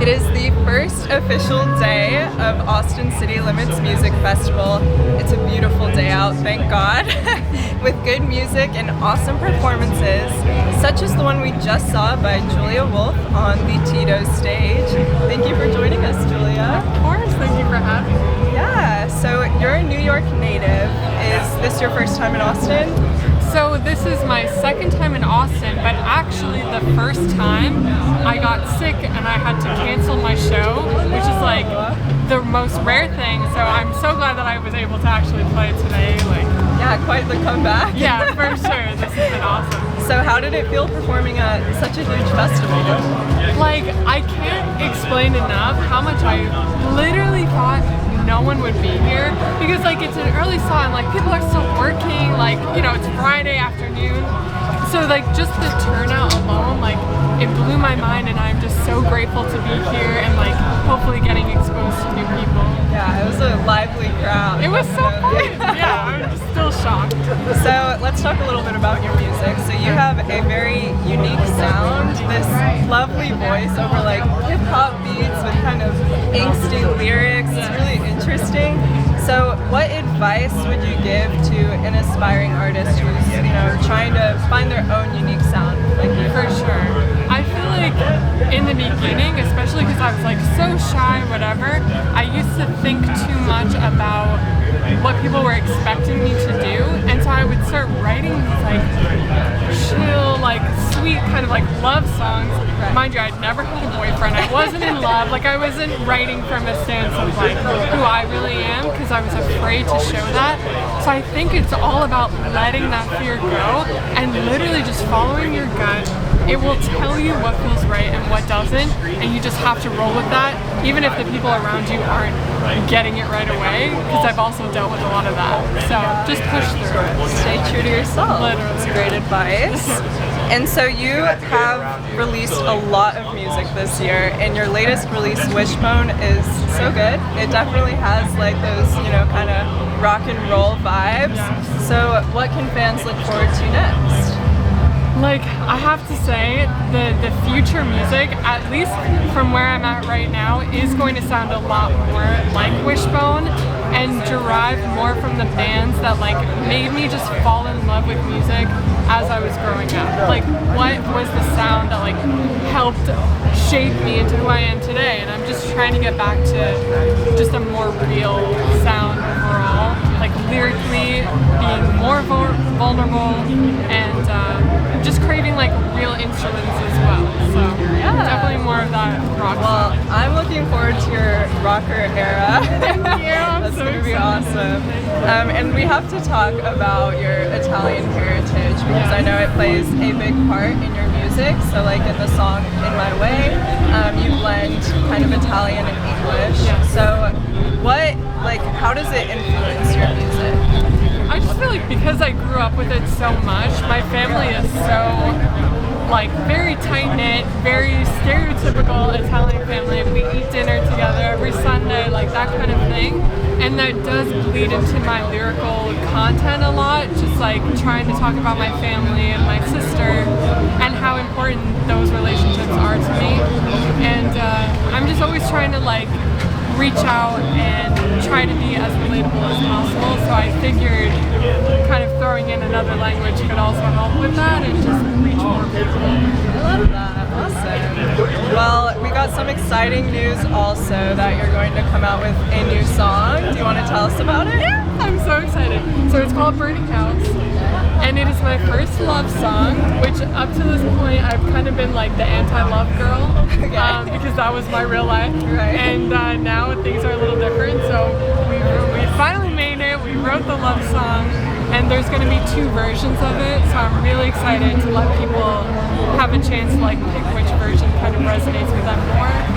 It is the first official day of Austin City Limits Music Festival. It's a beautiful day out, thank God, with good music and awesome performances, such as the one we just saw by Julia Wolf on the Tito's stage. Thank you for joining us, Julia. Of course, thank you for having me. Yeah, so you're a New York native. Is this your first time in Austin? So this is my second time in Austin, but actually the first time I got sick and I had to cancel my show, which is like the most rare thing. So I'm so glad that I was able to actually play today. Yeah, quite the comeback. Yeah, for sure. This has been awesome. So how did it feel performing at such a huge festival? I can't explain enough how much I literally thought no one would be here, because it's an early song, people are still working, it's Friday afternoon, so just the turnout alone, it blew my mind, and I'm just so grateful to be here and hopefully getting exposed to new people. Yeah, it was a lively crowd. It was so fun. Yeah, I'm just still shocked. So let's talk a little bit about your music. So you have a very unique sound, this lovely voice over hip hop beats with kind of angsty lyrics. It's really interesting. So what advice would you give to an aspiring artist who's, trying to find their own unique sound like you? For sure. I feel in the beginning, especially because I was so shy, whatever, I used to think too much about what people were expecting me to do, and so I would start writing these chill, sweet kind of love songs. Mind you, I'd never had a boyfriend. I wasn't in love. I wasn't writing from a stance of who I really am, because I was afraid to show that. So I think it's all about letting that fear go and literally just following your gut. It will tell you what feels right and what doesn't, and you just have to roll with that, even if the people around you aren't getting it right away, because I've also dealt with a lot of that. So just push through it. Stay true to yourself. Literally. That's great advice. And so you have released a lot of music this year, and your latest release, Wishbone, is so good. It definitely has those, kind of rock and roll vibes. Yes. So what can fans look forward to next? I have to say, the future music, at least from where I'm at right now, is going to sound a lot more like Wishbone and derive more from the bands that made me just fall in love with music as I was growing up. What was the sound that helped shape me into who I am today? And I'm just trying to get back to just a more real sound overall, lyrically being more vulnerable and just craving real instruments as well. So yeah, definitely more of that rock. Well, I'm looking forward to your rocker era. Yeah, that's going to be awesome. And we have to talk about your Italian heritage, because I know it plays a big part in your music. So in the song "In My Way," you blend kind of Italian and English. Yeah. So how does it influence your music? I just feel because I grew up with it so much, my family is so very tight-knit, very stereotypical Italian family. We eat dinner together every Sunday, that kind of thing. And that does bleed into my lyrical content a lot, just trying to talk about my family and my sister and how important those relationships are to me. And I'm just always trying to reach out and try to be as relatable as possible, so I figured kind of throwing in another language could also help with that and just reach more people. I love that. Awesome. Well, we got some exciting news also that you're going to come out with a new song. Do you want to tell us about it? Yeah, I'm so excited. So it's called Burning House, and it is my first love song, which up to this point I've kind of been the anti-love girl, because that was my real life. Right. And now things are a little different, so we finally made it. We wrote the love song, and there's going to be 2 versions of it, so I'm really excited to let people have a chance to pick which version kind of resonates with them more.